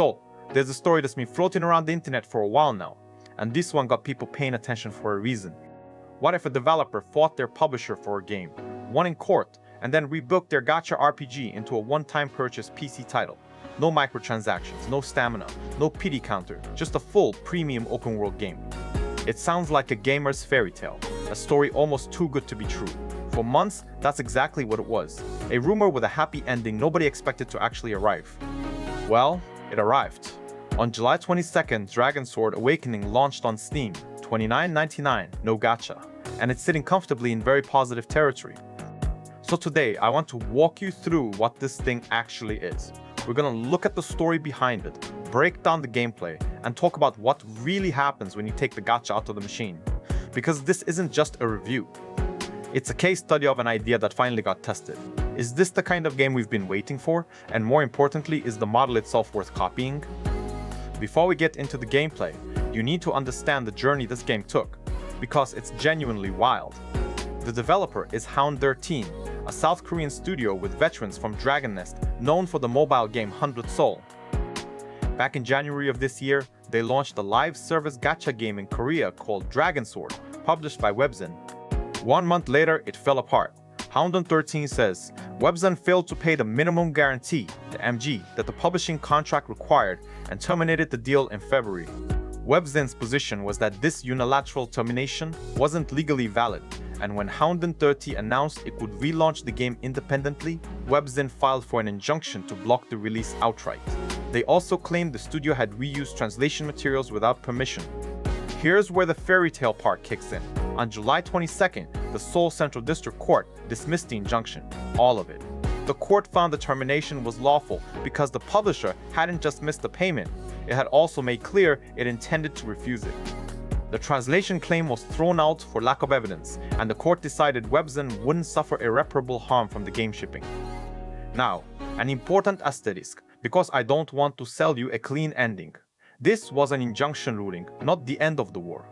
So, there's a story that's been floating around the internet for a while now, and this one got people paying attention for a reason. What if a developer fought their publisher for a game, won in court, and then rebooked their Gacha RPG into a one-time purchase PC title? No microtransactions, no stamina, no pity counter, just a full premium open-world game. It sounds like a gamer's fairy tale, a story almost too good to be true. For months, that's exactly what it was. A rumor with a happy ending nobody expected to actually arrive. Well, it arrived. On July 22nd, DragonSword Awakening launched on Steam, $29.99, no gacha, and it's sitting comfortably in very positive territory. So today, I want to walk you through what this thing actually is. We're gonna look at the story behind it, break down the gameplay, and talk about what really happens when you take the gacha out of the machine. Because this isn't just a review. It's a case study of an idea that finally got tested. Is this the kind of game we've been waiting for? And more importantly, is the model itself worth copying? Before we get into the gameplay, you need to understand the journey this game took, because it's genuinely wild. The developer is Hound13, a South Korean studio with veterans from Dragon Nest, known for the mobile game 100 Soul. Back in January of this year, they launched a live service gacha game in Korea called DragonSword, published by Webzen. 1 month later, it fell apart. Hound13 says, Webzen failed to pay the minimum guarantee, the MG, that the publishing contract required and terminated the deal in February. Webzen's position was that this unilateral termination wasn't legally valid, and when Hound13 announced it would relaunch the game independently, Webzen filed for an injunction to block the release outright. They also claimed the studio had reused translation materials without permission. Here's where the fairy tale part kicks in. On July 22nd, the Seoul Central District Court dismissed the injunction, all of it. The court found the termination was lawful because the publisher hadn't just missed the payment, it had also made clear it intended to refuse it. The translation claim was thrown out for lack of evidence, and the court decided Webzen wouldn't suffer irreparable harm from the game shipping. Now, an important asterisk, because I don't want to sell you a clean ending. This was an injunction ruling, not the end of the war.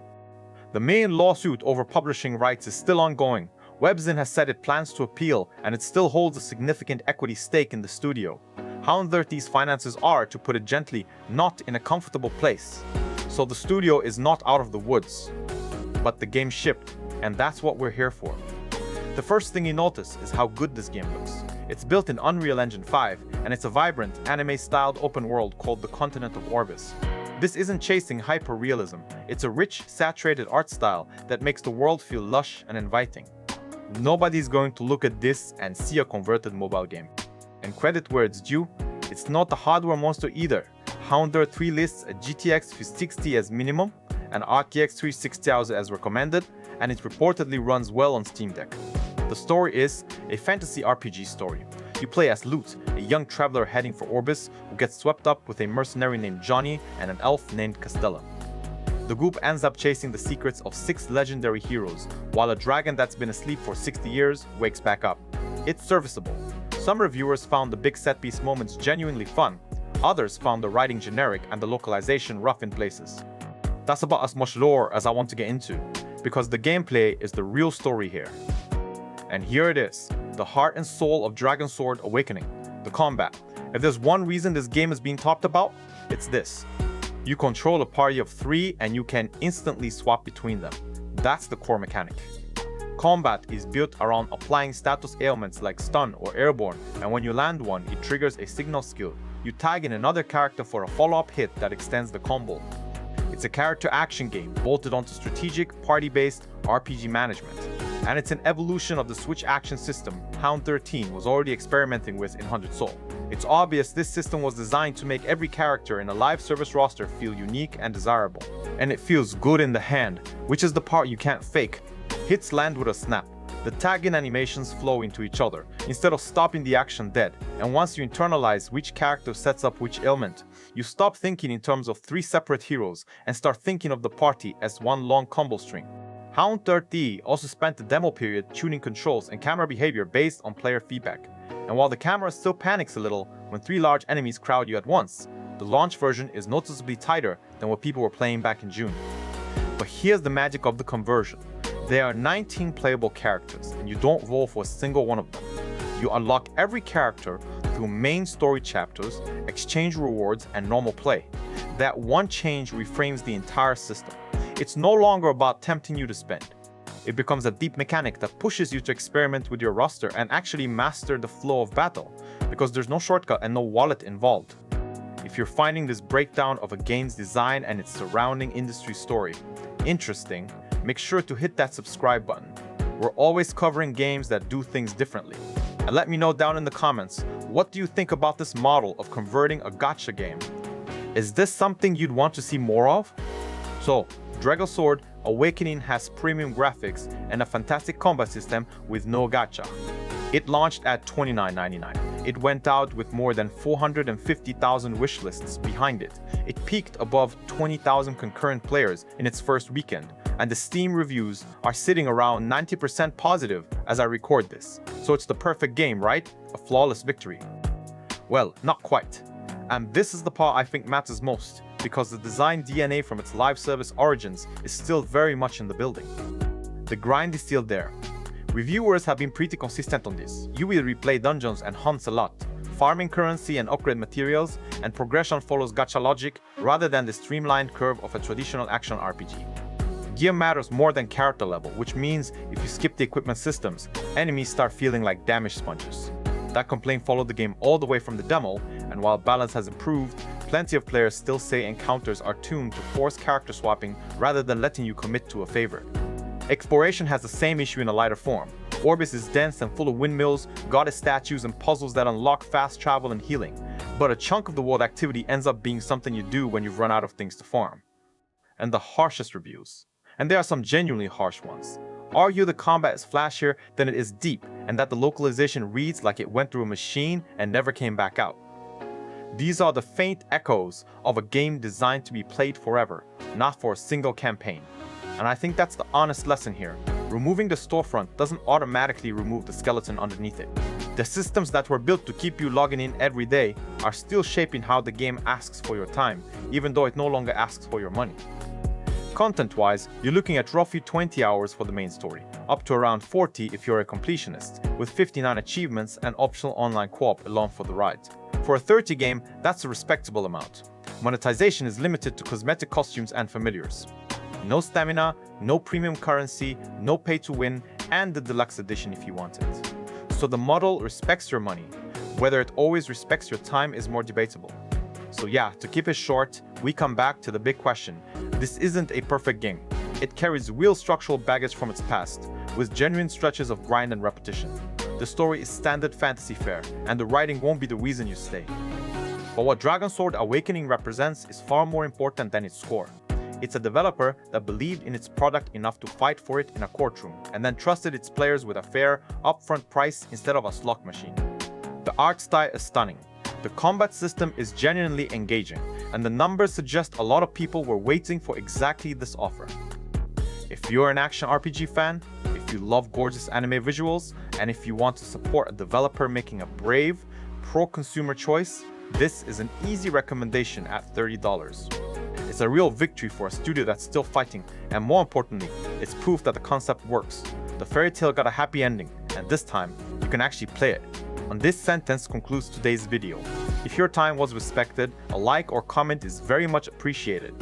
The main lawsuit over publishing rights is still ongoing. Webzen has said it plans to appeal, and it still holds a significant equity stake in the studio. Hound13's finances are, to put it gently, not in a comfortable place. So the studio is not out of the woods. But the game shipped, and that's what we're here for. The first thing you notice is how good this game looks. It's built in Unreal Engine 5, and it's a vibrant, anime-styled open world called the continent of Orbis. This isn't chasing hyper-realism, it's a rich, saturated art style that makes the world feel lush and inviting. Nobody's going to look at this and see a converted mobile game. And credit where it's due, it's not a hardware monster either. Hound13 lists a GTX 360 as minimum, an RTX 360 as recommended, and it reportedly runs well on Steam Deck. The story is a fantasy RPG story. You play as Lute, a young traveler heading for Orbis who gets swept up with a mercenary named Johnny and an elf named Castella. The group ends up chasing the secrets of 6 legendary heroes, while a dragon that's been asleep for 60 years wakes back up. It's serviceable. Some reviewers found the big set-piece moments genuinely fun, others found the writing generic and the localization rough in places. That's about as much lore as I want to get into, because the gameplay is the real story here. And here it is, the heart and soul of DragonSword Awakening, the combat. If there's one reason this game is being talked about, it's this. You control a party of 3 and you can instantly swap between them. That's the core mechanic. Combat is built around applying status ailments like stun or airborne, and when you land one, it triggers a signal skill. You tag in another character for a follow-up hit that extends the combo. It's a character action game bolted onto strategic, party-based RPG management. And it's an evolution of the Switch action system Hound13 was already experimenting with in 100 Soul. It's obvious this system was designed to make every character in a live service roster feel unique and desirable. And it feels good in the hand, which is the part you can't fake. Hits land with a snap. The tag-in animations flow into each other, instead of stopping the action dead. And once you internalize which character sets up which ailment, you stop thinking in terms of 3 separate heroes and start thinking of the party as one long combo string. Hound13 also spent the demo period tuning controls and camera behavior based on player feedback. And while the camera still panics a little when 3 large enemies crowd you at once, the launch version is noticeably tighter than what people were playing back in June. But here's the magic of the conversion. There are 19 playable characters, and you don't roll for a single one of them. You unlock every character through main story chapters, exchange rewards, and normal play. That one change reframes the entire system. It's no longer about tempting you to spend. It becomes a deep mechanic that pushes you to experiment with your roster and actually master the flow of battle, because there's no shortcut and no wallet involved. If you're finding this breakdown of a game's design and its surrounding industry story interesting, make sure to hit that subscribe button. We're always covering games that do things differently. And let me know down in the comments, what do you think about this model of converting a gacha game? Is this something you'd want to see more of? So, DragonSword Awakening has premium graphics and a fantastic combat system with no gacha. It launched at $29.99. It went out with more than 450,000 wishlists behind it. It peaked above 20,000 concurrent players in its first weekend, and the Steam reviews are sitting around 90% positive as I record this. So it's the perfect game, right? A flawless victory. Well, not quite. And this is the part I think matters most, because the design DNA from its live service origins is still very much in the building. The grind is still there. Reviewers have been pretty consistent on this. You will replay dungeons and hunts a lot, farming currency and upgrade materials, and progression follows gacha logic rather than the streamlined curve of a traditional action RPG. Gear matters more than character level, which means if you skip the equipment systems, enemies start feeling like damage sponges. That complaint followed the game all the way from the demo, and while balance has improved, plenty of players still say encounters are tuned to force character swapping rather than letting you commit to a favorite. Exploration has the same issue in a lighter form. Orbis is dense and full of windmills, goddess statues, and puzzles that unlock fast travel and healing. But a chunk of the world activity ends up being something you do when you've run out of things to farm. And the harshest reviews. And there are some genuinely harsh ones. Argue the combat is flashier than it is deep, and that the localization reads like it went through a machine and never came back out. These are the faint echoes of a game designed to be played forever, not for a single campaign. And I think that's the honest lesson here. Removing the storefront doesn't automatically remove the skeleton underneath it. The systems that were built to keep you logging in every day are still shaping how the game asks for your time, even though it no longer asks for your money. Content-wise, you're looking at roughly 20 hours for the main story, up to around 40 if you're a completionist, with 59 achievements and optional online co-op along for the ride. For a 30 game, that's a respectable amount. Monetization is limited to cosmetic costumes and familiars. No stamina, no premium currency, no pay to win, and the deluxe edition if you want it. So the model respects your money. Whether it always respects your time is more debatable. So yeah, to keep it short, we come back to the big question. This isn't a perfect game. It carries real structural baggage from its past, with genuine stretches of grind and repetition. The story is standard fantasy fare, and the writing won't be the reason you stay. But what DragonSword Awakening represents is far more important than its score. It's a developer that believed in its product enough to fight for it in a courtroom, and then trusted its players with a fair, upfront price instead of a slot machine. The art style is stunning. The combat system is genuinely engaging, and the numbers suggest a lot of people were waiting for exactly this offer. If you're an action RPG fan, if you love gorgeous anime visuals, and if you want to support a developer making a brave, pro-consumer choice, this is an easy recommendation at $30. It's a real victory for a studio that's still fighting, and more importantly, it's proof that the concept works. The fairy tale got a happy ending, and this time, you can actually play it. And this sentence concludes today's video. If your time was respected, a like or comment is very much appreciated.